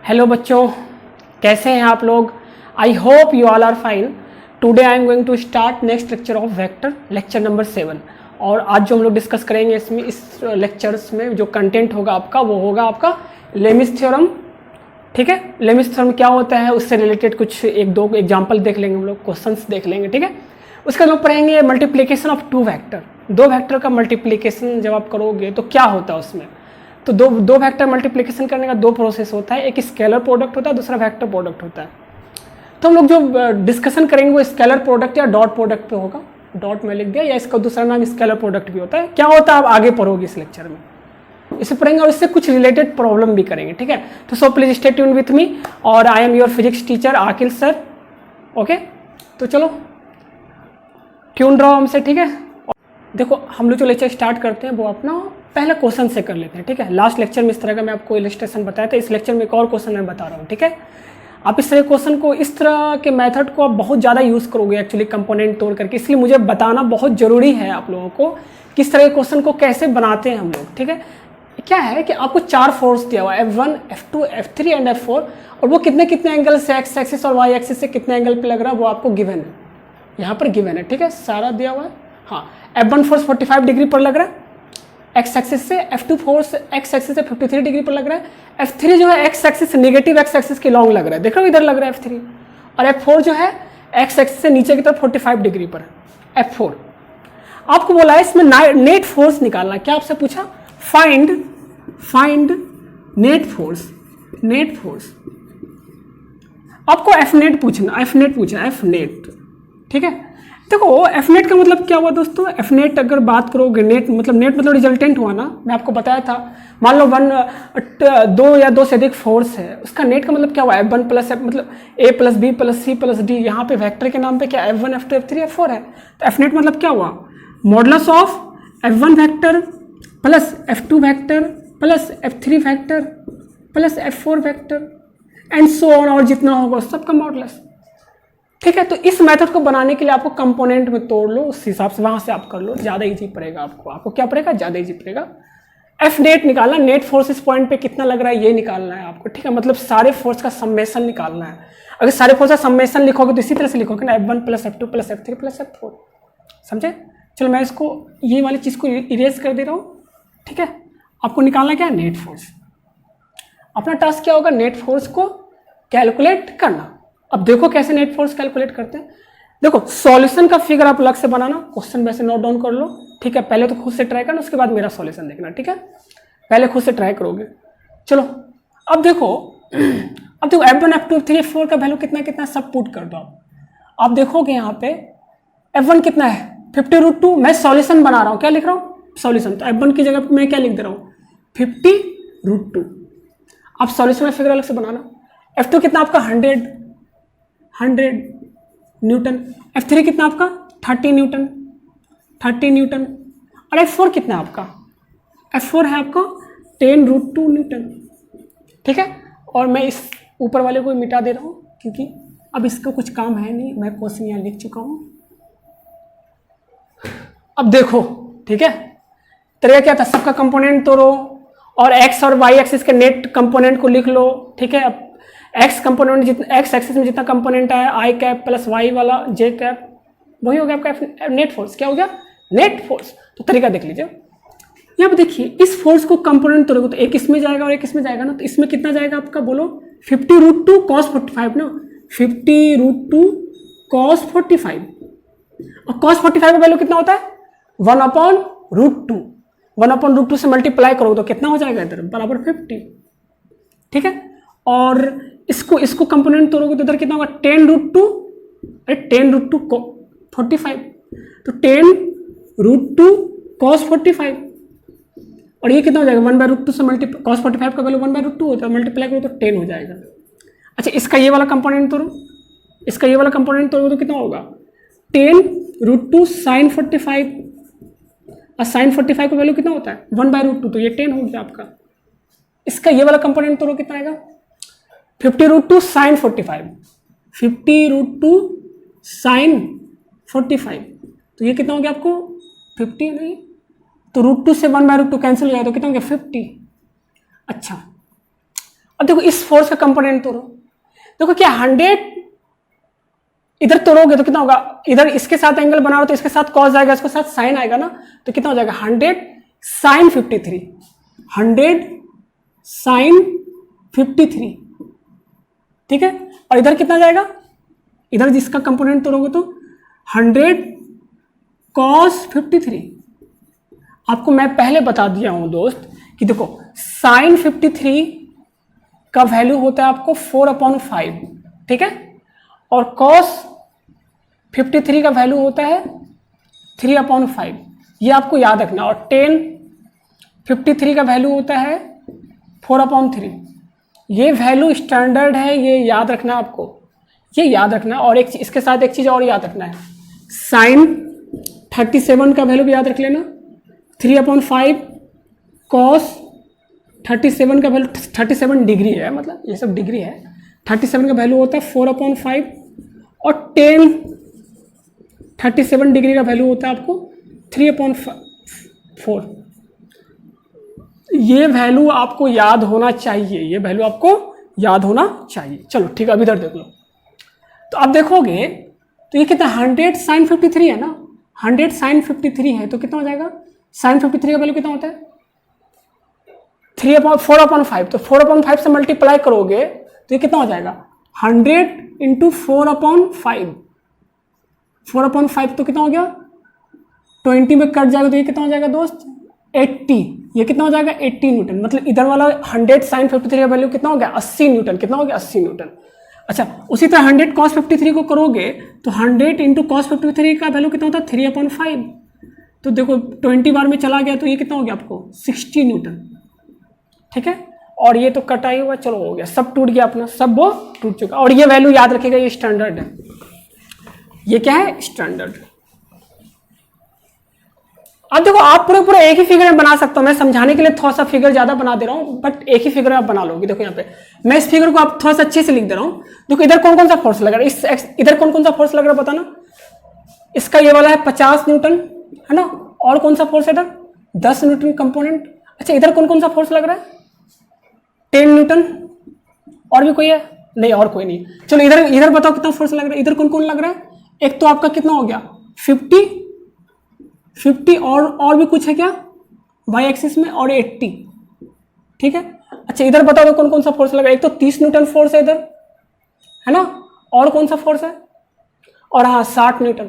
Hello बच्चों, कैसे हैं आप लोग। I hope you all are fine. Today I am going to start next lecture of vector, lecture number 7। और आज जो हम लोग डिस्कस करेंगे इसमें, इस लेक्चर्स में जो कंटेंट होगा आपका, वो होगा आपका लेमिस थ्योरम। ठीक है, लेमिस थ्योरम क्या होता है, उससे रिलेटेड कुछ एक दो एग्जाम्पल देख लेंगे हम लोग, क्वेश्चंस देख लेंगे। ठीक है, उसके बाद पढ़ेंगे मल्टीप्लीकेशन ऑफ टू वेक्टर। दो वेक्टर का मल्टीप्लीकेशन जब आप करोगे तो क्या होता है उसमें। तो दो वेक्टर मल्टीप्लिकेशन करने का दो प्रोसेस होता है, एक स्केलर प्रोडक्ट होता है, दूसरा वेक्टर प्रोडक्ट होता है। तो हम लोग जो डिस्कशन करेंगे वो स्केलर प्रोडक्ट या डॉट प्रोडक्ट पे होगा। डॉट में लिख दिया, या इसका दूसरा नाम स्केलर प्रोडक्ट भी होता है। क्या होता है आप आगे पढ़ोगे इस लेक्चर में, इसे पढ़ेंगे और इससे कुछ रिलेटेड प्रॉब्लम भी करेंगे। ठीक है, तो so please stay tune with me, और I am your physics teacher Aakil sir. Okay, तो चलो ट्यून रहो हमसे। ठीक है, देखो हम लोग जो लेक्चर स्टार्ट करते हैं वो अपना पहले क्वेश्चन से कर लेते हैं। ठीक है, लास्ट लेक्चर में इस तरह का मैं आपको इलस्ट्रेशन बताया था, इस लेक्चर में एक और क्वेश्चन मैं बता रहा हूँ। ठीक है, आप इस तरह क्वेश्चन को, इस तरह के मेथड को आप बहुत ज़्यादा यूज़ करोगे एक्चुअली कंपोनेंट तोड़ करके, इसलिए मुझे बताना बहुत ज़रूरी है आप लोगों को किस तरह के क्वेश्चन को कैसे बनाते हैं हम लोग। ठीक है, क्या है कि आपको 4 फोर्स दिया हुआ है, F1, F2, F3 and F4, और वो कितने कितने एंगल से, एक्स एक्सिस और वाई एक्सिस से कितने एंगल पे लग रहा है वो आपको गिवन है, यहाँ पर गिवन है। ठीक है, सारा दिया हुआ है। हाँ, F1 फोर्स 45 डिग्री पर लग रहा है एक्स एक्सिस से, F2 फोर्स एक्स एक्सिस से 53 डिग्री पर लग रहा है, F3 जो है x axis, negative x axis के लॉन्ग लग रहा है, देख रहे हो इधर लग रहा है F3, और F4 जो है एक्स एक्सिस से नीचे की तरफ 45 डिग्री पर F4। आपको बोला है इसमें नेट फोर्स निकालना। क्या आपसे पूछा, फाइंड नेट फोर्स। आपको एफ नेट पूछना, एफ नेट। ठीक है, देखो एफ नेट का मतलब क्या हुआ दोस्तों। एफ नेट अगर बात करोगे, नेट मतलब रिजल्टेंट हुआ ना, मैं आपको बताया था। मान लो 2 या 2 से अधिक फोर्स है, उसका नेट का मतलब क्या हुआ, F1 प्लस मतलब A plus B plus C plus D। यहाँ पे वेक्टर के नाम पे क्या F1 F2 F3 F4 है, तो एफ नेट मतलब क्या हुआ, modulus of F1 vector plus F2 vector plus F3 vector plus F4 vector and so on, और जितना होगा सबका मॉडुलस। ठीक है, तो इस मेथड को बनाने के लिए आपको कंपोनेंट में तोड़ लो, उस हिसाब से वहां से आप कर लो, ज्यादा इजी पड़ेगा आपको क्या पड़ेगा, ज्यादा इजी पड़ेगा। एफ नेट निकालना, नेट फोर्स इस पॉइंट पे कितना लग रहा है ये निकालना है आपको। ठीक है, मतलब सारे फोर्स का सम्मेशन निकालना है। अगर सारे फोर्स का सम्मेशन लिखोगे तो इसी तरह से लिखोगे ना, F1 plus F2 plus F3 plus F4। समझे, चलो मैं इसको ये वाली चीज को इरेज कर दे रहा हूँ। ठीक है, आपको निकालना क्या है, नेट फोर्स। अपना टास्क क्या होगा, नेट फोर्स को कैलकुलेट करना। अब देखो कैसे नेट फोर्स कैलकुलेट करते हैं। देखो सॉल्यूशन का फिगर आप अलग से बनाना, क्वेश्चन वैसे नोट डाउन कर लो। ठीक है, पहले तो खुद से ट्राई करना, उसके बाद मेरा सॉल्यूशन देखना। ठीक है, पहले खुद से ट्राई करोगे। चलो अब देखो F1 F2 F3 F4 का वैल्यू कितना कितना सब पुट कर दो आप देखोगे यहाँ पे F1 कितना है 50√2। मैं सॉल्यूशन बना रहा हूँ, क्या लिख रहा हूँ, सॉल्यूशन। तो F1 की जगह मैं क्या लिख दे रहा हूँ, 50√2। आप सॉल्यूशन में फिगर अलग से बनाना। F2 कितना आपका 100 न्यूटन, F3 कितना आपका 30 न्यूटन, और F4 कितना आपका, F4 है आपका 10√2 न्यूटन। ठीक है, और मैं इस ऊपर वाले को मिटा दे रहा हूँ क्योंकि अब इसका कुछ काम है नहीं, मैं क्वेश्चन यहाँ लिख चुका हूँ। अब देखो, ठीक है, तरीका क्या था, सबका कंपोनेंट तोड़ो और एक्स और वाई एक्सिस के नेट कंपोनेंट को लिख लो। ठीक है, अब एक्स कंपोनेंट जितना, एक्स एक्सिस में जितना कंपोनेंट आया आई कैप प्लस वाई वाला जे कैप, वही हो गया आपका नेट फोर्स। क्या हो गया, नेट फोर्स। तो तरीका देख लीजिए, यहाँ पे देखिए इस फोर्स को कंपोनेंट तोड़ोगे तो एक इसमें जाएगा और एक इसमें जाएगा ना, तो इसमें कितना जाएगा आपका बोलो, 50√2 cos 45 ना, 50√2 cos 45, और cos 45 का वैल्यू कितना होता है 1/√2। 1/√2 से मल्टीप्लाई करोगे तो कितना हो जाएगा इधर, बराबर 50। ठीक है, और इसको कंपोनेंट तोड़ोगे तो इधर कितना होगा 10√2, अरे 10√2 45, तो 10√2 cos 45, और ये कितना हो जाएगा 1/√2 से मल्टीप्लाई, cos 45 का वैल्यू 1/√2 होता है, मल्टीप्लाई करो तो 10 हो जाएगा। अच्छा, इसका ये वाला कंपोनेंट तोड़ो, तो कितना होगा 10√2 sin 45, और sin 45 का वैल्यू कितना होता है 1/√2, तो ये 10 हो गया आपका। इसका ये वाला कंपोनेंट तोड़ो, कितना आएगा 50√2 sin 45, 50√2 sin 45, तो ये कितना हो गया आपको 50 नहीं, तो √2 से 1/√2 कैंसिल हो जाए तो कितना हो गया 50। अच्छा, अब देखो इस फोर्स का कंपोनेंट तोड़ो, देखो क्या 100 इधर तोड़ोगे तो कितना होगा, इधर इसके साथ एंगल बना रहे हो तो इसके साथ कॉस आएगा, इसके साथ साइन आएगा ना, तो कितना हो जाएगा 100 साइन 53, 100 साइन 53, ठीक है। और इधर कितना जाएगा, इधर जिसका कंपोनेंट तोड़ोगे तो 100 कॉस 53। आपको मैं पहले बता दिया हूं दोस्त कि देखो साइन 53 का वैल्यू होता है आपको 4/5, ठीक है, और कॉस 53 का वैल्यू होता है 3/5, ये आपको याद रखना। और टेन 53 का वैल्यू होता है 4/3, ये वैल्यू स्टैंडर्ड है, ये याद रखना आपको, ये याद रखना। और एक इसके साथ एक चीज और याद रखना है, साइन 37 का वैल्यू भी याद रख लेना 3/5, कॉस 37 का वैल्यू 37 डिग्री है, मतलब ये सब डिग्री है, 37 का वैल्यू होता है 4/5, और टेन 37 डिग्री का वैल्यू होता है आपको 3/4। ये वैल्यू आपको याद होना चाहिए, ये वैल्यू आपको याद होना चाहिए। चलो ठीक है, अब इधर देख लो, तो अब देखोगे तो ये कितना 100 साइन 53 है ना, 100 साइन 53 है तो कितना हो जाएगा, साइन 53 का वैल्यू कितना होता है 4/5, तो 4/5 से मल्टीप्लाई करोगे तो ये कितना हो जाएगा 100 इंटू 4/5, 4/5 तो कितना हो गया 20 में कट जाएगा तो ये कितना हो जाएगा दोस्त 80, ये कितना हो जाएगा 80 न्यूटन। मतलब इधर वाला 100 साइन 53 का वैल्यू कितना हो गया 80 न्यूटन, कितना हो गया 80 न्यूटन। अच्छा उसी तरह 100 कॉस 53 को करोगे तो 100 इंटू कॉस 53 का वैल्यू कितना होता है 3/5, तो देखो 20 बार में चला गया तो ये कितना हो गया आपको 60 न्यूटन, ठीक है। और ये तो कटाई हुआ, चलो हो गया, सब टूट गया अपना, सब वो टूट चुका। और ये वैल्यू याद रखेगा, ये स्टैंडर्ड है, ये क्या है स्टैंडर्ड। अब देखो आप पूरे पूरे एक ही फिगर में बना सकते हो, मैं समझाने के लिए थोड़ा सा फिगर ज्यादा बना दे रहा हूं, बट एक ही फिगर में आप बना लोगे। देखो यहाँ पे मैं इस फिगर को आप थोड़ा सा अच्छे से लिख दे रहा हूं। देखो इधर कौन कौन सा फोर्स लग रहा है, इधर कौन कौन सा फोर्स लग रहा है बताना। इसका ये वाला है 50 न्यूटन है ना, और कौन सा फोर्स है इधर 10 न्यूटन कंपोनेंट। अच्छा इधर कौन कौन सा फोर्स लग रहा है 10 न्यूटन, और भी कोई है नहीं, और कोई नहीं। चलो इधर इधर बताओ कितना फोर्स लग रहा है, इधर कौन कौन लग रहा है, एक तो आपका कितना हो गया 50 और भी कुछ है क्या वाई एक्सिस में, और 80, ठीक है। अच्छा इधर बताओ तो कौन कौन सा फोर्स लग रहा है, एक तो 30 न्यूटन फोर्स है इधर है ना, और कौन सा फोर्स है, और हाँ 60 न्यूटन।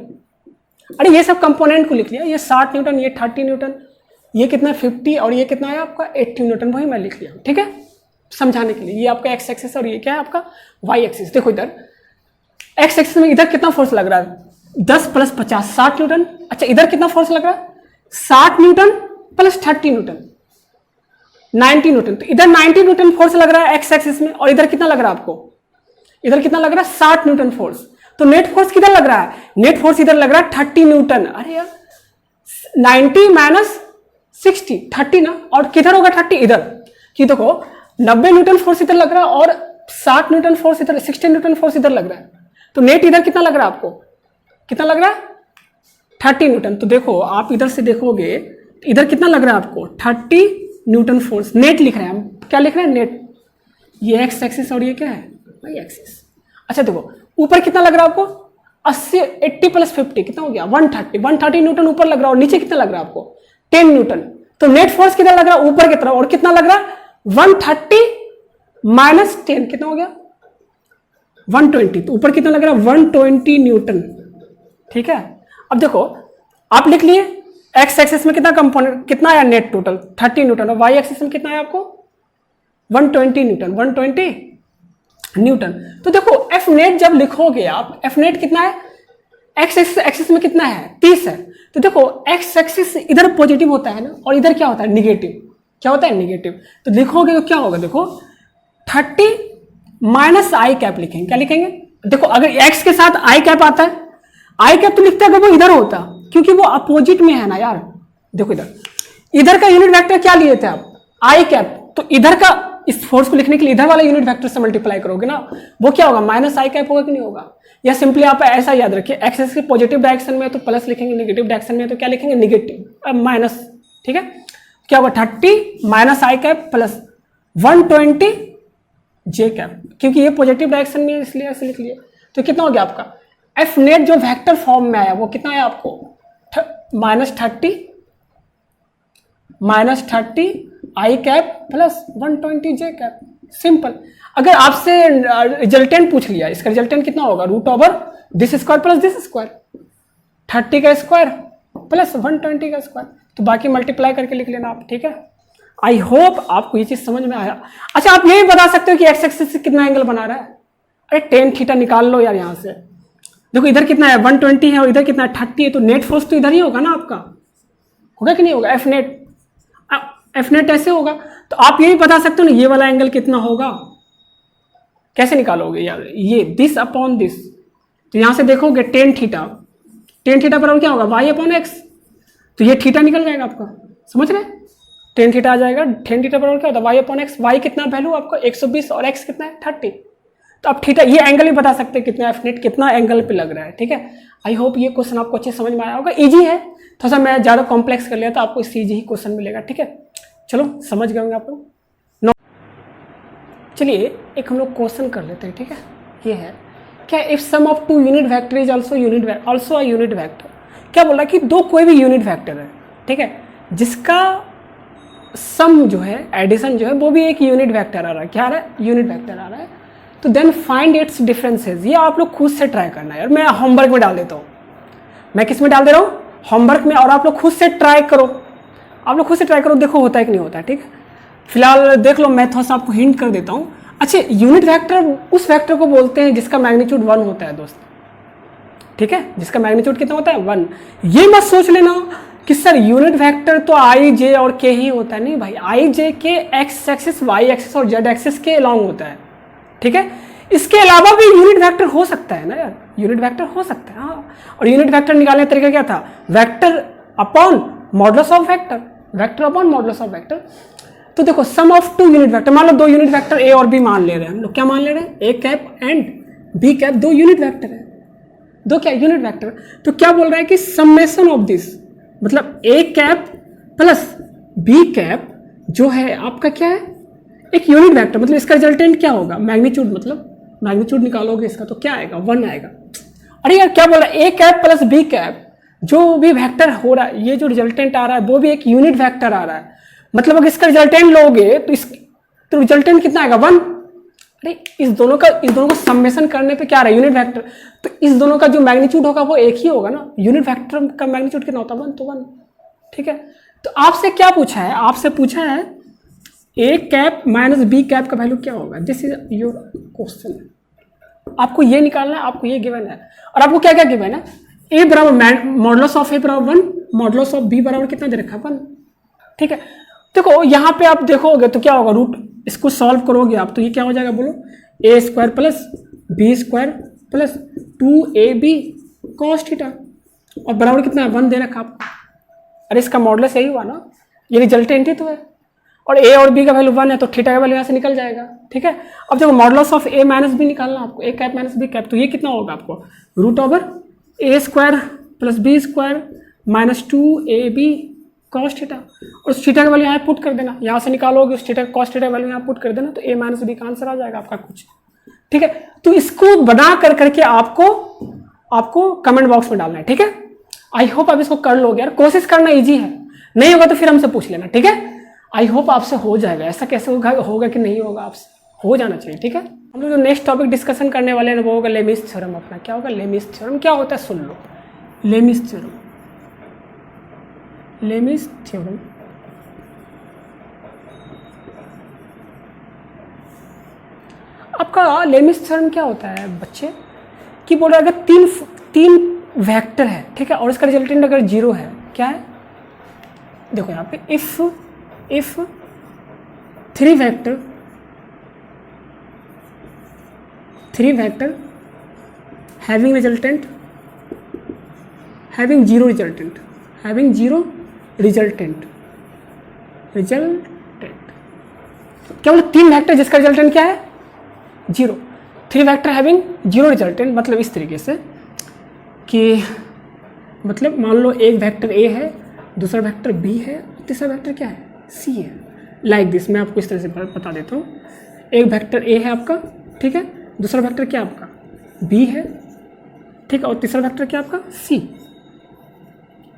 अरे ये सब कंपोनेंट को लिख लिया, ये 60 न्यूटन, ये 30 न्यूटन, ये कितना 50 और ये कितना है आपका 80 न्यूटन, वही मैं लिख लिया, ठीक है, समझाने के लिए। ये आपका एक्स एक्सिस और ये क्या है आपका वाई एक्सिस। देखो इधर एक्स एक्सिस में इधर कितना फोर्स लग रहा है 10 + 50 60 न्यूटन। अच्छा इधर कितना फोर्स लग रहा है 60 न्यूटन प्लस 30 न्यूटन 90 न्यूटन। तो इधर 90 न्यूटन फोर्स लग रहा है एक्स एक्सिस में, और इधर कितना लग रहा है आपको, इधर कितना लग रहा है 60 न्यूटन फोर्स। तो नेट फोर्स किधर लग रहा है, नेट फोर्स इधर लग रहा है 30 न्यूटन। अरे यार 90 माइनस 60 30 ना, और किधर होगा 30 इधर, कि देखो 90 न्यूटन फोर्स इधर लग रहा है और 60 न्यूटन फोर्स इधर, 60 न्यूटन फोर्स इधर लग रहा है। तो नेट इधर कितना लग रहा है आपको, कितना लग रहा है 30 न्यूटन। तो देखो आप इधर से देखोगे इधर कितना लग रहा है आपको 30 न्यूटन फोर्स, नेट लिख रहे हैं हम, क्या लिख रहे हैं नेट, ये एक्स एक्सिस और ये क्या है वाई एक्सिस। अच्छा देखो ऊपर कितना लग रहा है आपको 80 + 50 कितना हो गया 130 न्यूटन ऊपर लग रहा है, और नीचे कितना लग रहा है आपको 10 न्यूटन। तो नेट फोर्स कितना लग रहा है ऊपर की तरफ, और कितना लग रहा है 130 माइनस 10 कितना हो गया 120। तो ऊपर कितना लग रहा है 120 न्यूटन, ठीक है। अब देखो आप लिख लिए एक्स एक्सिस में कितना कंपोनेंट कितना आया नेट टोटल 30 न्यूटन, और वाई एक्सिस में कितना आया आपको 120 न्यूटन 120 न्यूटन। तो देखो एफ नेट जब लिखोगे आप, एफ नेट कितना है एक्स एक्सिस में कितना है 30 है। तो देखो एक्स एक्सिस इधर पॉजिटिव होता है ना, और इधर क्या होता है निगेटिव, क्या होता है निगेटिव। तो लिखोगे तो क्या होगा देखो 30 माइनस आई कैप लिखेंगे, क्या लिखेंगे देखो, अगर एक्स के साथ आई कैप आता है, आई कैप तो लिखते अगर वो इधर होता, क्योंकि वो अपोजिट में है ना यार। देखो इधर का यूनिट वेक्टर क्या लिए थे आप आई कैप, तो इधर का इस फोर्स को लिखने के लिए इधर वाला यूनिट वेक्टर से मल्टीप्लाई करोगे ना, वो क्या होगा माइनस आई कैप होगा कि नहीं होगा। या सिंपली आप ऐसा याद रखिए एक्स के पॉजिटिव डायरेक्शन में तो प्लस लिखेंगे, नेगेटिव डायरेक्शन में तो क्या लिखेंगे नेगेटिव माइनस, ठीक है। क्या होगा 30 माइनस आई कैप प्लस 120 जे कैप, क्योंकि ये पॉजिटिव डायरेक्शन में है इसलिए ऐसे लिख लिया। तो कितना हो गया आपका एफ नेट जो वेक्टर फॉर्म में आया वो कितना है आपको -30 आई कैप प्लस 120 जे कैप। सिंपल। अगर आपसे रिजल्टेंट पूछ लिया, इसका रिजल्टेंट कितना होगा √this square plus this square, 30 का स्क्वायर प्लस 120 का स्क्वायर, तो बाकी मल्टीप्लाई करके लिख लेना आप। ठीक है, आई होप आपको ये चीज समझ में आया। अच्छा, आप ये भी बता सकते हो कि एक्स एक्सिस से कितना एंगल बना रहा है। अरे टेन थीटा निकाल लो यार यहाँ से। देखो इधर कितना है 120 है और इधर कितना है 30 है, तो नेट फोर्स तो इधर ही होगा ना आपका, होगा कि नहीं होगा। एफ नेट ऐसे होगा। तो आप ये भी बता सकते हो ना ये वाला एंगल कितना होगा। कैसे निकालोगे यार, ये दिस अपॉन दिस, तो यहां से देखोगे टेन थीटा बराबर क्या होगा y अपॉन एक्स, तो ये थीटा निकल जाएगा आपका, समझ रहे। टेन थीटा आ जाएगा, टेन थीटा बराबर क्या होता है y अपॉन एक्स। y कितना वैल्यू आपका 120 और x कितना है 30। तो आप थीटा ये एंगल भी बता सकते हैं कितना एफ नेट कितना एंगल पे लग रहा है। ठीक है, आई होप ये क्वेश्चन आपको अच्छे समझ में आया होगा। इजी है, थोड़ा सा मैं ज़्यादा कॉम्प्लेक्स कर लिया था, आपको इससे इजी ही क्वेश्चन मिलेगा। ठीक है, चलो समझ गए होंगे आप लोग। चलिए एक हम लोग क्वेश्चन कर लेते हैं। ठीक है, ये है क्या, if sum of two unit vector is also a unit vector. क्या बोल रहा है कि दो कोई भी यूनिट वेक्टर है, ठीक है, जिसका सम जो है एडिशन जो है वो भी एक यूनिट वेक्टर आ रहा है। क्या आ रहा है, यूनिट वेक्टर आ रहा है। तो देन फाइंड इट्स डिफरेंसेस। ये आप लोग खुद से ट्राई करना है यार, मैं होमवर्क में डाल देता हूँ। मैं किस में डाल दे रहा हूँ, होमवर्क में, और आप लोग खुद से ट्राई करो। आप लोग खुद से ट्राई करो, देखो होता है कि नहीं होता है। ठीक है, फिलहाल देख लो, मैं थोड़ा सा आपको हिंट कर देता हूँ। अच्छा, यूनिट वेक्टर उस वेक्टर को बोलते हैं जिसका मैग्नीट्यूड 1 होता है दोस्त। ठीक है, जिसका मैग्नीट्यूड कितना होता है 1। ये मत सोच लेना कि सर यूनिट वेक्टर तो आई जे और के ही होता है। नहीं भाई, आई जे के एक्स एक्सिस वाई एक्सिस और जेड एक्सिस के अलॉन्ग होता है। ठीक है, इसके अलावा भी यूनिट वेक्टर हो सकता है ना यार, यूनिट वेक्टर हो सकता है। हाँ, और यूनिट वेक्टर निकालने का तरीका क्या था, vector upon modulus of vector, vector upon modulus of vector. तो देखो सम ऑफ टू यूनिट वेक्टर, मान लो दो यूनिट वेक्टर ए और बी मान ले रहे हैं हम लोग। क्या मान ले रहे हैं, A cap and B cap, दो यूनिट वेक्टर है, दो क्या यूनिट वेक्टर। तो क्या बोल रहा है कि समेशन ऑफ दिस, मतलब A cap plus B cap जो है आपका क्या है, एक यूनिट वेक्टर, मतलब इसका रिजल्टेंट क्या होगा, मैग्नीट्यूड, मतलब मैग्नीट्यूड निकालोगे इसका तो क्या आएगा 1 आएगा। अरे यार क्या बोल रहा है, A cap plus B cap जो भी वेक्टर हो रहा है, ये जो रिजल्टेंट आ रहा है वो भी एक यूनिट वेक्टर आ रहा है। मतलब अगर इसका रिजल्टेंट लोगे तो रिजल्टेंट कितना आएगा 1। अरे इस दोनों को समेशन करने पे क्या आ रहा है, यूनिट वेक्टर, तो इस दोनों का जो मैग्नीट्यूड होगा वो एक ही होगा ना। यूनिट वेक्टर का मैग्नीट्यूड कितना होता है 1, तो 1। ठीक है, तो आपसे क्या पूछा है, आपसे पूछा है ए कैप माइनस बी कैप का वैल्यू क्या होगा। This is your question. आपको ये निकालना है, आपको ये गिवन है, और आपको क्या क्या गिवन है, ए बराबर मॉडुलस ऑफ ए बराबर 1, मॉडुलस ऑफ बी बराबर कितना दे रखा है 1। ठीक है, देखो यहाँ पे आप देखोगे तो क्या होगा, रूट इसको सॉल्व करोगे आप तो ये क्या हो जाएगा बोलो, A square plus B square plus 2ab cos theta, और बराबर कितना है 1 दे रखा आपको। अरे इसका मॉडुलस यही हुआ ना, ये रिजल्टेंट ही तो है, और ए और बी का वैल्यू 1 है तो थीटा का वैल्यू यहाँ से निकल जाएगा। ठीक है, अब देखो modulus of a minus b निकालना आपको, a cap minus b cap, तो ये कितना होगा आपको √a square plus B square minus 2ab cos theta, और उस थीटा का वैल्यू यहाँ पुट कर देना, यहाँ से निकालोगे उस थीटा cos थीटा का वैल्यू यहाँ पुट कर देना, तो a माइनस बी का आंसर आ जाएगा आपका कुछ। ठीक है, तो इसको बना कर करके आपको कमेंट बॉक्स में डालना है। ठीक है, आई होप आप इसको कर लोगे यार, कोशिश करना इजी है, नहीं होगा तो फिर हमसे पूछ लेना। ठीक है, आई होप आपसे हो जाएगा, ऐसा कैसे होगा कि नहीं होगा, आपसे हो जाना चाहिए। ठीक है, हम लोग जो नेक्स्ट टॉपिक डिस्कशन करने वाले हैं वो होगा लेमिस थ्योरम। अपना क्या होगा, लेमिस थ्योरम क्या होता है सुन लो, लेमिस थ्योरम, लेमिस थ्योरम आपका लेमिस थ्योरम क्या होता है बच्चे, कि बोल रहे अगर तीन वेक्टर है, ठीक है, और इसका रिजल्टेंट अगर 0 है, क्या है, देखो यहाँ पे if 3 vector having resultant having 0 resultant क्या बोले, 3 वेक्टर जिसका रिजल्टेंट क्या है 0, 3 वेक्टर हैविंग 0 रिजल्टेंट, मतलब इस तरीके से कि मतलब मान लो एक वेक्टर ए है, दूसरा वेक्टर बी है, तीसरा वेक्टर क्या है सी है, लाइक दिस। मैं आपको इस तरह से बता देता हूँ, एक वेक्टर ए है आपका, ठीक है, दूसरा वेक्टर क्या आपका बी है, ठीक है, और तीसरा वेक्टर क्या आपका सी,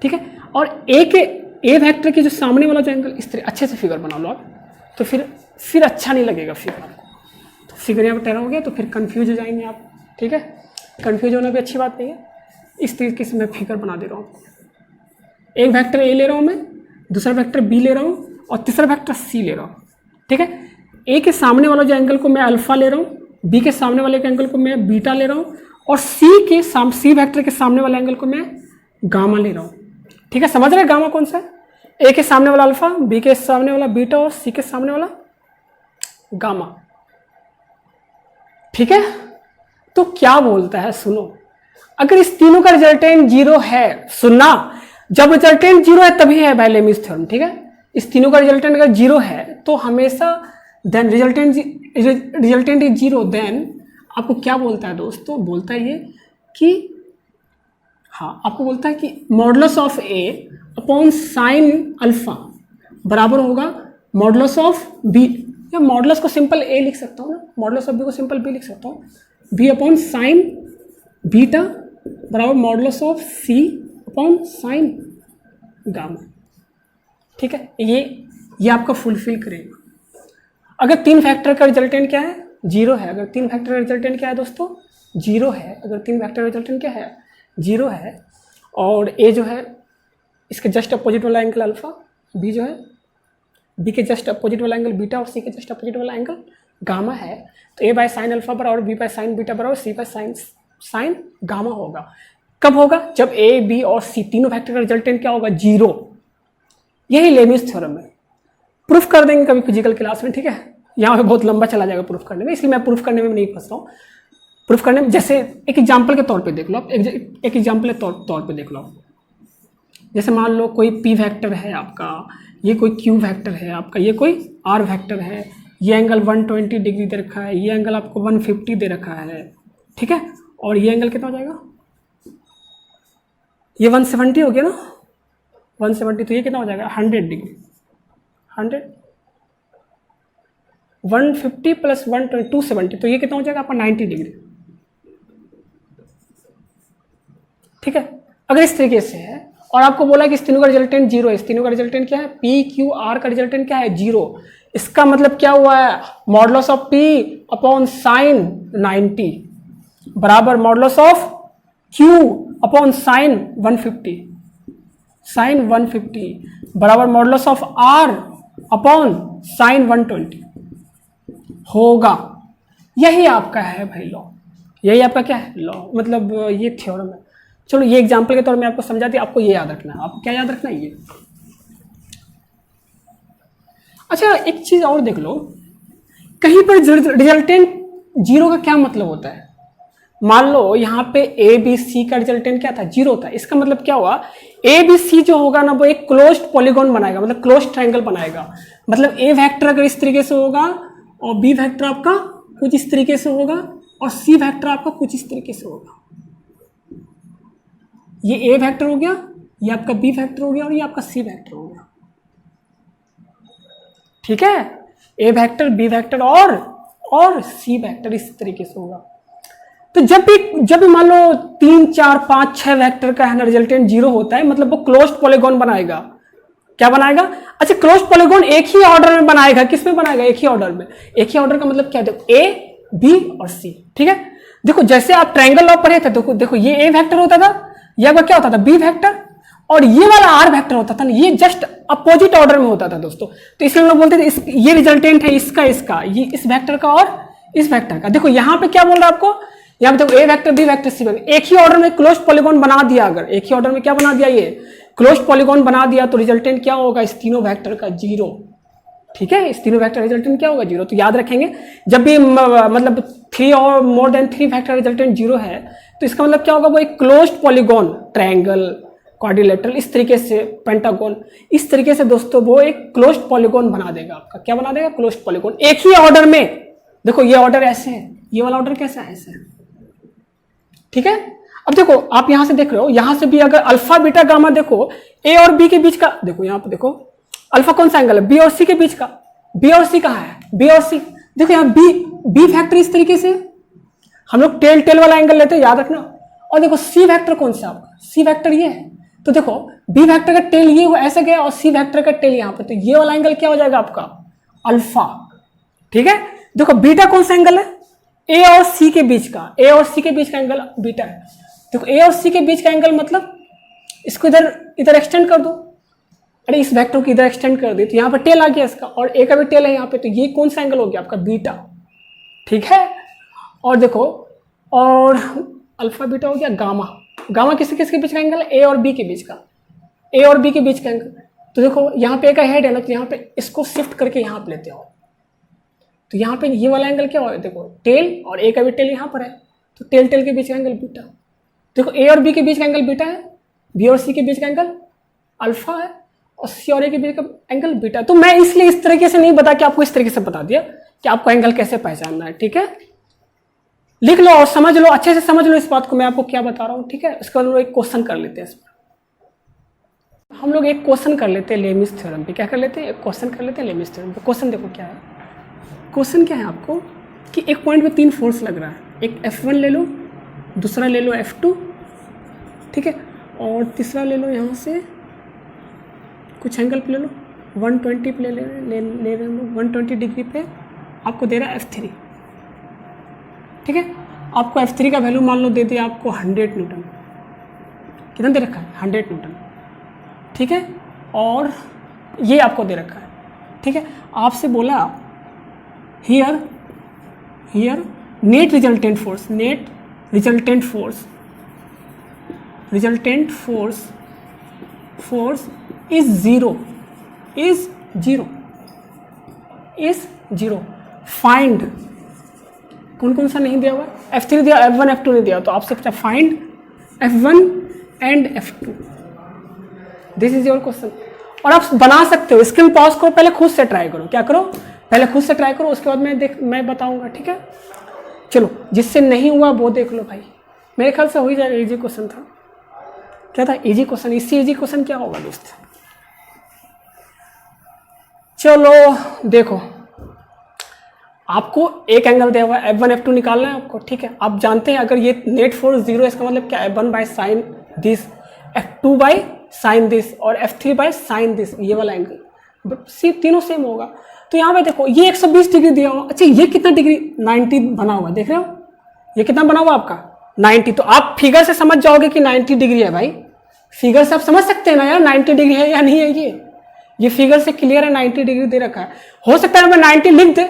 ठीक है। और ए वेक्टर के जो सामने वाला जो एंगल, इस तरह अच्छे से फिगर बना लो आप, तो फिर अच्छा नहीं लगेगा फिगर आपको। तो फिगर यहाँ पर टेढ़ा हो गया तो फिर कंफ्यूज हो जाएंगे आप, ठीक है। कंफ्यूज होना भी अच्छी बात नहीं है। इस तरीके से मैं फिगर बना दे रहा हूँ। एक वेक्टर ए ले रहा हूँ मैं, दूसरा वेक्टर बी ले रहा हूँ और तीसरा वेक्टर सी ले रहा हूँ, ठीक है। ए के सामने वाला जो एंगल को मैं अल्फा ले रहा हूँ, बी के सामने वाले के एंगल को मैं बीटा ले रहा हूँ और सी वेक्टर के सामने वाले एंगल को मैं गामा ले रहा हूँ, ठीक है। समझ रहे गामा कौन सा है? ए के सामने वाला अल्फा, बी के सामने वाला बीटा और सी के सामने वाला गामा, ठीक है। तो क्या बोलता है सुनो, अगर इस तीनों का रिजल्टेंट जीरो है, सुनना, जब रिजल्टेंट जीरो है तभी है भाई लेमीज थ्योरम, ठीक है। इस तीनों का रिजल्टेंट अगर जीरो है तो हमेशा then resultant is zero, then आपको क्या बोलता है दोस्तों, बोलता है ये कि हाँ, आपको बोलता है कि modulus of a upon sine alpha बराबर होगा मॉडुलस ऑफ बी, या मॉडुलस को सिंपल ए लिख सकता हूँ ना, मॉडुलस ऑफ बी को सिंपल बी लिख सकता हूँ, बी अपॉन साइन बीटा बराबर modulus of c upon sine gamma, ठीक है। ये आपका फुलफिल करेगा। अगर तीन फैक्टर का रिजल्टेंट क्या है, जीरो है। अगर तीन फैक्टर का रिजल्टेंट क्या है दोस्तों, जीरो है। अगर तीन फैक्टर का रिजल्टेंट क्या है, जीरो है, और ए जो है इसके जस्ट अपोजिट वाला एंगल अल्फा, बी जो है बी के जस्ट अपोजिट वाला एंगल बीटा और सी के जस्ट अपोजिट वाला एंगल गामा है, तो ए बाय साइन अल्फा बराबर बी बाय साइन बीटा बराबर सी बाय साइन गामा होगा। कब होगा? जब ए बी और सी तीनों फैक्टर का रिजल्टेंट क्या होगा, जीरो। यही लेमीज थ्योरम है। प्रूफ कर देंगे कभी फिजिकल क्लास में, ठीक है। यहाँ पे बहुत लंबा चला जाएगा प्रूफ करने में, इसलिए मैं प्रूफ करने में नहीं फंस रहा हूँ। प्रूफ करने में जैसे एक एग्जाम्पल के तौर पे देख लो आप, एक एग्जाम्पल के तौर पे देख लो आप। जैसे मान लो कोई पी वेक्टर है आपका, ये कोई क्यू वेक्टर है आपका, ये कोई आर वेक्टर है, ये एंगल 120 डिग्री दे रखा है, ये एंगल आपको 150 दे रखा है, ठीक है। और ये एंगल कितना हो जाएगा, ये 170 हो गया ना, 170, तो ये कितना हो जाएगा 100 डिग्री, 100 150 प्लस 120 270, तो ये कितना हो जाएगा आपका 90 डिग्री, ठीक है। अगर इस तरीके से है और आपको बोला कि इस तीनों का रिजल्टेंट जीरो है, इस तीनों का रिजल्टेंट क्या है, पी क्यू आर का रिजल्टेंट क्या है, जीरो। इसका मतलब क्या हुआ है, modulus of p upon sine 90 बराबर modulus of q upon sine 150, sine 150 बराबर modulus of r upon sine 120 होगा। यही आपका है भाई लॉ, यही आपका क्या है लॉ, मतलब ये थ्योरम है। चलो ये एग्जाम्पल के तौर में आपको समझा दिया, आपको ये याद रखना है। आपको क्या याद रखना है, ये। अच्छा एक चीज और देख लो, कहीं पर रिजल्टेंट जीरो का क्या मतलब होता है। मान लो यहाँ पे ए बी सी का रिजल्टेंट क्या था, जीरो था। इसका मतलब क्या हुआ, ए बी सी जो होगा ना वो एक क्लोज्ड पॉलीगॉन बनाएगा, मतलब क्लोज्ड ट्रायंगल बनाएगा। मतलब ए वेक्टर अगर इस तरीके से होगा और बी वेक्टर आपका कुछ इस तरीके से होगा और सी वेक्टर आपका कुछ इस तरीके से होगा। ये ए वेक्टर हो गया, ये आपका बी वेक्टर हो गया और ये आपका सी वेक्टर हो गया, ठीक है। ए वेक्टर बी वेक्टर और सी वेक्टर इस तरीके से होगा। तो जब भी मान लो 3 4 5 6 वेक्टर का है ना रिजल्टेंट जीरो होता है, मतलब वो क्लोज्ड पॉलीगॉन बनाएगा। क्या बनाएगा, अच्छा क्लोज्ड पॉलीगॉन एक ही ऑर्डर में बनाएगा। किस में बनाएगा, एक ही ऑर्डर में। एक ही ऑर्डर का मतलब क्या, देखो ए बी और सी, ठीक है। देखो जैसे आप ट्रायंगल लॉ पढ़े थे, देखो ये ए वेक्टर होता था, ये आपका क्या होता था बी वेक्टर, और ये वाला आर वेक्टर होता था ना, ये जस्ट अपोजिट ऑर्डर में होता था दोस्तों। तो इसलिए लोग बोलते थे ये रिजल्टेंट है इसका, ये इस वेक्टर का और इस वेक्टर का। देखो यहाँ पे क्या बोल रहा है आपको, यहाँ पे देखो A vector B vector C vector, एक ही ऑर्डर में क्लोज्ड पॉलीगॉन बना दिया। अगर एक ही ऑर्डर में क्या बना दिया, ये क्लोज्ड पॉलीगॉन बना दिया, तो रिजल्टेंट क्या होगा इस तीनों वेक्टर का, जीरो, ठीक है। इस तीनों वेक्टर रिजल्टेंट क्या होगा, जीरो। तो याद रखेंगे जब भी मतलब 3 और more than 3 factor resultant zero है, तो इसका मतलब क्या होगा, वो एक क्लोज्ड पॉलीगॉन, ट्रायंगल, क्वाड्रिलेटरल, इस तरीके से पेंटागोन, इस तरीके से दोस्तों वो एक क्लोज्ड पॉलीगॉन बना देगा आपका। क्या बना देगा, क्लोज्ड पॉलीगॉन, एक ही ऑर्डर में। देखो ये ऑर्डर ऐसे है, ये वाला ऑर्डर कैसा है, ऐसे है, ठीक है। अब देखो आप यहां से देख रहे हो, यहां से भी अगर अल्फा बीटा गामा, देखो ए और बी के बीच का, देखो यहां पे देखो अल्फा कौन सा एंगल है, बी और सी के बीच का। बी और सी कहाँ है, बी और सी, देखो यहाँ बी बी फैक्टर इस तरीके से हम लोग टेल टेल वाला एंगल लेते हैं, याद रखना। और देखो सी फैक्टर कौन सा आपका, सी फैक्टर ये है, तो देखो बी फैक्टर का टेल ये हुआ ऐसे गया और सी फैक्टर का टेल यहाँ पे, तो ये वाला एंगल क्या हो जाएगा आपका अल्फा। ठीक है, देखो बीटा कौन सा एंगल है, ए और सी के बीच का, ए और सी के बीच का एंगल बीटा है। देखो ए और सी के बीच का एंगल मतलब इसको इधर इधर एक्सटेंड कर दो, अरे इस वेक्टर को इधर एक्सटेंड कर दी तो यहाँ पर टेल आ गया इसका, और ए का भी टेल है यहाँ पे, तो ये कौन सा एंगल हो गया आपका बीटा। ठीक है, और देखो और अल्फा बीटा हो गया गामा, गामा किसके किसके बीच का एंगल है, ए और बी के बीच का, ए और बी के बीच का एंगल। तो देखो यहाँ पे ए का हेड है ना, तो यहाँ पे इसको शिफ्ट करके यहाँ पे लेते हो, तो यहाँ पे ये वाला एंगल क्या हो, देखो टेल और ए का भी टेल यहाँ पर है, तो टेल टेल के बीच का एंगल बीटा। देखो ए और बी के बीच का एंगल बीटा है, बी और सी के बीच का एंगल अल्फा है, और सी और ए के बीच का एंगल बीटा। तो मैं इसलिए इस तरीके से नहीं बता के आपको इस तरीके से बता दिया कि आपको एंगल कैसे पहचानना है। ठीक है, लिख लो और समझ लो, अच्छे से समझ लो इस बात को मैं आपको क्या बता रहा हूँ। ठीक है, उसके बाद हम लोग एक क्वेश्चन कर लेते हैं, इस पर हम लोग एक क्वेश्चन कर लेते हैं लेमिस थ्योरम पे। क्या कर लेते हैं, एक क्वेश्चन कर लेते हैं लेमिस थ्योरम पे। क्वेश्चन देखो क्या है, क्वेश्चन क्या है आपको कि एक पॉइंट पे 3 फोर्स लग रहा है, एक F1 ले लो, दूसरा ले लो F2, ठीक है, और तीसरा ले लो यहाँ से कुछ एंगल पे ले लो 120 पे ले रहे हैं हम लोग, 120 डिग्री पे आपको दे रहा है F3। ठीक है, आपको F3 का वैल्यू मान लो दे दिया आपको 100 न्यूटन, कितना दे रखा है 100 न्यूटन। ठीक है, और ये आपको दे रखा है। ठीक है, आपसे बोला here net resultant force is zero. Find कौन कौन सा नहीं दिया हुआ, F3 दिया, F1 F2 नहीं दिया, तो आपसे पूछा find F1 and F2। This is your question. और आप बना सकते हो, स्क्रीन पॉज करो, पहले खुद से ट्राई करो। क्या करो, पहले खुद से ट्राई करो, उसके बाद मैं बताऊंगा। ठीक है, चलो जिससे नहीं हुआ वो देख लो भाई, मेरे ख्याल से हो ही जाएगा। इजी क्वेश्चन था, क्या था, इजी क्वेश्चन। इससे इजी क्वेश्चन क्या होगा दोस्त, चलो देखो आपको एक एंगल दिया हुआ है, F1 F2 निकालना है आपको। ठीक है, आप जानते हैं अगर ये नेट फोर्स 0 है, इसका मतलब क्या, F1 by sine this, F2 by sine this और F3 बाय साइन दिस, ये वाला एंगल तीनों सेम होगा। तो यहाँ पे देखो ये 120 डिग्री दिया हुआ, अच्छा ये कितना डिग्री 90 बना हुआ, देख रहे हो ये कितना बना हुआ आपका 90। तो आप फिगर से समझ जाओगे कि 90 डिग्री है भाई, फिगर से आप समझ सकते हैं ना यार 90 डिग्री है या नहीं है। ये फिगर से क्लियर है, 90 डिग्री दे रखा है। हो सकता है मैं 90 लिख दे,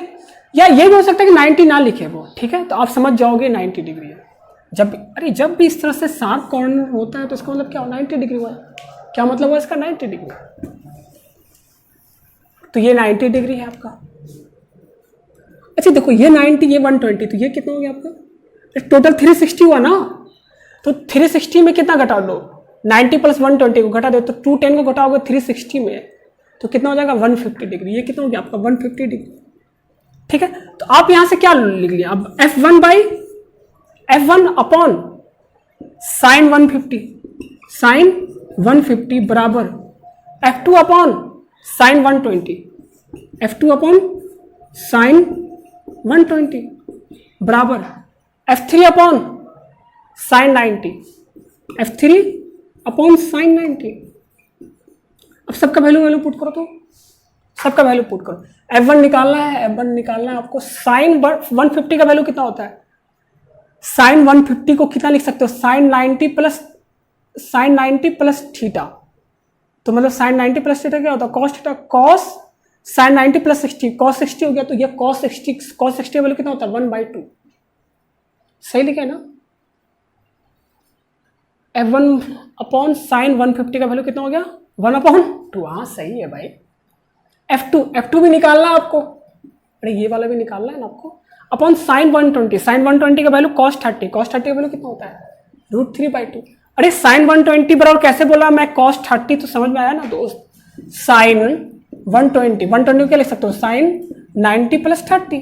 या ये भी हो सकता है कि 90 ना लिखे वो। ठीक है, तो आप समझ जाओगे 90 डिग्री है। जब भी इस तरह से शार्प कॉर्नर होता है तो इसका मतलब क्या हो, 90 डिग्री हुआ। क्या मतलब हुआ इसका, 90 डिग्री। तो ये 90 डिग्री है आपका। अच्छा देखो ये 90, ये 120, तो ये कितना हो गया आपका, टोटल 360 हुआ ना। तो 360 में कितना घटा दो, 90 प्लस 120 को घटा दो, तो 210 को घटाओगे 360 में तो कितना हो जाएगा 150 डिग्री। ये कितना हो गया आपका 150 डिग्री। ठीक है, तो आप यहां से क्या लिख लिया, अब F1 अपॉन साइन 150 बराबर F2 upon sine 120, F2 upon sine 120 बराबर F3 upon sine 90, F3 upon sine 90। अब सबका वैल्यू पुट करो, तो सबका वैल्यू पुट करो। F1 निकालना है आपको। साइन 150 का वैल्यू कितना होता है, साइन 150 को कितना लिख सकते हो, साइन 90 प्लस थीटा। तो मतलब साइन 90 प्लस थीटा क्या होता है, cos theta, cos sine 90 plus 60, cos 60 हो गया। तो ये कॉस 60 का वैल्यू कितना होता है 1/2। सही लिखा है ना, F1 अपॉन साइन 150 का वैल्यू कितना हो गया 1/2। हाँ सही है भाई। F2 भी निकालना है आपको, अरे ये वाला भी निकालना है ना आपको, अपॉन साइन 120 का वैल्यू cos 30 का वैल्यू कितना होता है √3/2। अरे साइन 120 बराबर कैसे बोला मैं cos 30, तो समझ में आया ना दोस्त। साइन 120 क्या लिख सकते हो, साइन 90 प्लस 30।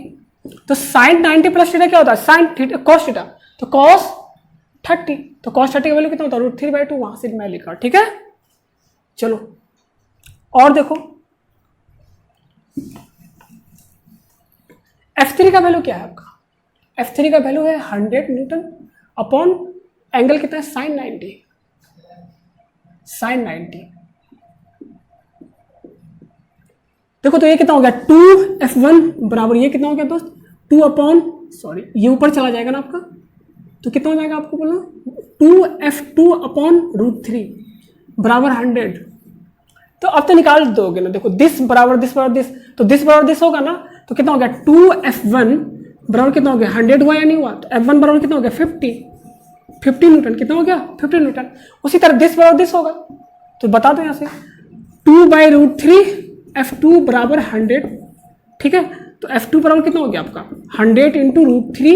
तो साइन 90 प्लस थीटा क्या होता है, साइन cos थीटा, तो cos 30, तो cos 30 का वैल्यू कितना होता है √3/2। वहां से मैं लिखा। ठीक है, चलो और देखो F3 का वैल्यू क्या है आपका? F3 का वैल्यू है 100 न्यूटन अपॉन एंगल कितना है? Sine 90, sine 90। देखो तो ये कितना हो गया? 2F1 बराबर ये कितना हो गया दोस्त? 2 अपॉन, सॉरी ये ऊपर चला जाएगा ना आपका, तो कितना हो जाएगा आपको बोला? 2F2 अपॉन √3 बराबर 100। तो अब तो निकाल दोगे ना, देखो दिस बराबर दिस बराबर दिस, तो दिस बराबर दिस होगा ना, तो कितना हो गया? 2F1 बराबर कितना हो गया? 100 हुआ या नहीं हुआ? तो F1 बराबर कितना हो गया? 50 न्यूटन। कितना हो गया? 50 न्यूटन। उसी तरह दिस बराबर दिस होगा, तो बता दो यहाँ से 2/√3 F2 बराबर 100, ठीक है। तो F2 बराबर कितना हो गया आपका? 100 इंटू √3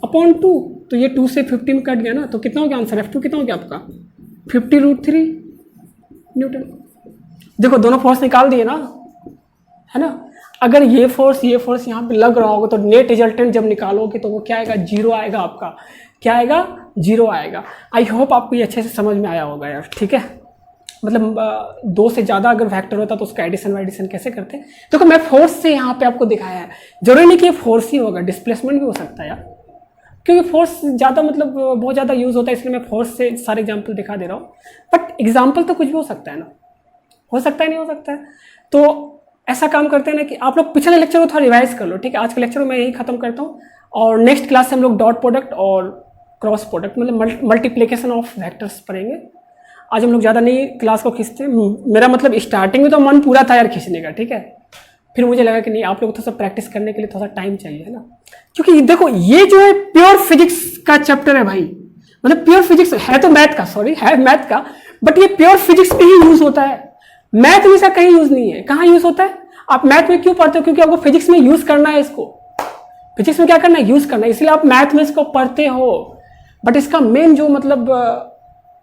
अपॉन 2, तो ये 2 से 15 कट गया ना, तो कितना हो गया आंसर? F2 कितना हो गया आपका? 50√3 न्यूटन। देखो दोनों फोर्स निकाल दिए ना, है ना। अगर ये फोर्स यहाँ पे लग रहा होगा तो नेट रिजल्टेंट जब निकालोगे तो वो क्या आएगा? 0 आएगा आपका। क्या आएगा? 0 आएगा। आई होप आपको ये अच्छे से समझ में आया होगा यार, ठीक है। मतलब 2 से ज़्यादा अगर वेक्टर होता तो उसका एडिशन वाइडिशन कैसे करते? देखो मैं फोर्स से यहाँ पे आपको दिखाया है, जरूरी नहीं कि ये फोर्स ही होगा, डिस्प्लेसमेंट भी हो सकता है यार, क्योंकि फोर्स ज़्यादा मतलब बहुत ज़्यादा यूज़ होता है, इसलिए मैं फोर्स से सारे एग्जाम्पल दिखा दे रहा हूँ। बट एग्जाम्पल तो कुछ भी हो सकता है ना, हो सकता है नहीं हो सकता है। तो ऐसा काम करते हैं ना कि आप लोग पिछले लेक्चर को थोड़ा रिवाइज कर लो, ठीक है। आज के लेक्चर में मैं यही खत्म करता हूँ, और नेक्स्ट क्लास से हम लोग डॉट प्रोडक्ट और क्रॉस प्रोडक्ट मतलब मल्टीप्लिकेशन ऑफ वेक्टर्स पढ़ेंगे। आज हम लोग ज़्यादा नहीं क्लास को खींचते, मेरा मतलब स्टार्टिंग में तो मन पूरा था यार खींचने का, ठीक है। फिर मुझे लगा कि नहीं, आप लोग थोड़ा सा प्रैक्टिस करने के लिए थोड़ा सा टाइम चाहिए, है ना। क्योंकि देखो ये जो है प्योर फिजिक्स का चैप्टर है भाई, मतलब प्योर फिजिक्स है तो मैथ का, सॉरी है मैथ का, बट ये प्योर फिजिक्स में ही यूज होता है। मैथ में इसका कहीं यूज नहीं है। कहाँ यूज होता है? आप मैथ में क्यों पढ़ते हो? क्योंकि आपको फिजिक्स में यूज करना है इसको। फिजिक्स में क्या करना है? यूज करना है, इसलिए आप मैथ में इसको पढ़ते हो। बट इसका मेन जो मतलब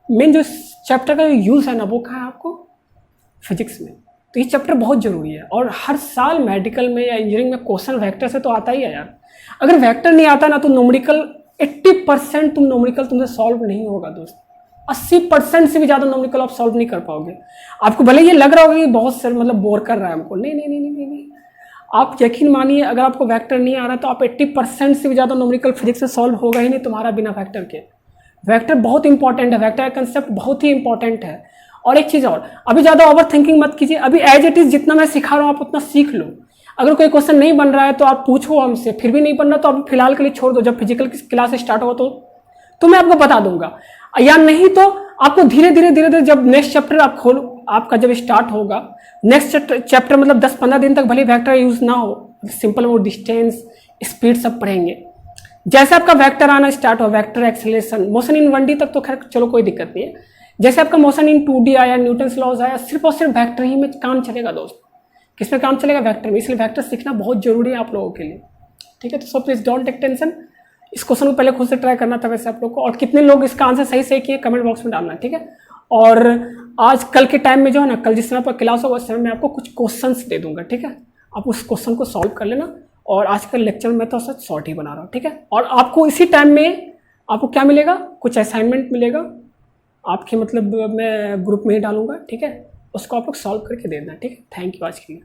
मेन जो चैप्टर का यूज है ना, वो कहाँ है आपको? फिजिक्स में। तो ये चैप्टर बहुत जरूरी है, और हर साल मेडिकल में या इंजीनियरिंग में क्वेश्चन वेक्टर से तो आता ही है यार। अगर वेक्टर नहीं आता ना तो न्यूमेरिकल 80% न्यूमेरिकल तुमसे सॉल्व नहीं होगा दोस्त। 80% से भी ज़्यादा न्यूमेरिकल आप सॉल्व नहीं कर पाओगे। आपको भले ये लग रहा होगा कि बहुत सर मतलब बोर कर रहा है हमको, नहीं नहीं नहीं नहीं नहीं, आप यकीन मानिए, अगर आपको वेक्टर नहीं आ रहा तो आप 80% से भी ज़्यादा न्यूमेरिकल फिजिक्स से सॉल्व होगा ही नहीं तुम्हारा बिना वेक्टर के। वेक्टर बहुत इंपॉर्टेंट है, वेक्टर का कंसेप्ट बहुत ही इंपॉर्टेंट है। और एक चीज़ और, अभी ज़्यादा ओवर थिंकिंग मत कीजिए, अभी एज इट इज़ जितना मैं सिखा रहा हूँ आप उतना सीख लो। अगर कोई क्वेश्चन नहीं बन रहा है तो आप पूछो हमसे, फिर भी नहीं बन रहा तो आप फिलहाल के लिए छोड़ दो, जब फिजिकल क्लास स्टार्ट होगा तो मैं आपको बता दूंगा, या नहीं तो आपको धीरे धीरे जब नेक्स्ट चैप्टर आपका जब स्टार्ट होगा, नेक्स्ट चैप्टर मतलब 10-15 दिन तक भले वेक्टर यूज ना हो, सिंपल वो डिस्टेंस स्पीड सब पढ़ेंगे। जैसे आपका वेक्टर आना स्टार्ट हो, vector acceleration motion in 1D तक तो खैर चलो कोई दिक्कत नहीं है। जैसे आपका मोशन इन 2D आया, न्यूटन्स लॉज आया, सिर्फ और सिर्फ वेक्टर ही में काम चलेगा दोस्त। किस में काम चलेगा? वेक्टर में। इसलिए वेक्टर सीखना बहुत जरूरी है आप लोगों के लिए, ठीक है। तो so please don't take tension. इस क्वेश्चन को पहले खुद से ट्राई करना था वैसे आप लोग को, और कितने लोग इसका आंसर सही किए कमेंट बॉक्स में डालना, ठीक है। और आज कल के टाइम में जो है ना, कल जिस समय पर क्लास होगा उस समय मैं आपको कुछ क्वेश्चंस दे दूंगा, ठीक है। आप उस क्वेश्चन को सॉल्व कर लेना, और आज का लेक्चर में तो सच शॉर्ट ही बना रहा हूँ, ठीक है। और आपको इसी टाइम में आपको क्या मिलेगा? कुछ असाइनमेंट मिलेगा आपके, मतलब मैं ग्रुप में ही डालूंगा, ठीक है। उसको आप लोग सॉल्व करके दे देना, ठीक है। थैंक यू आज के लिए।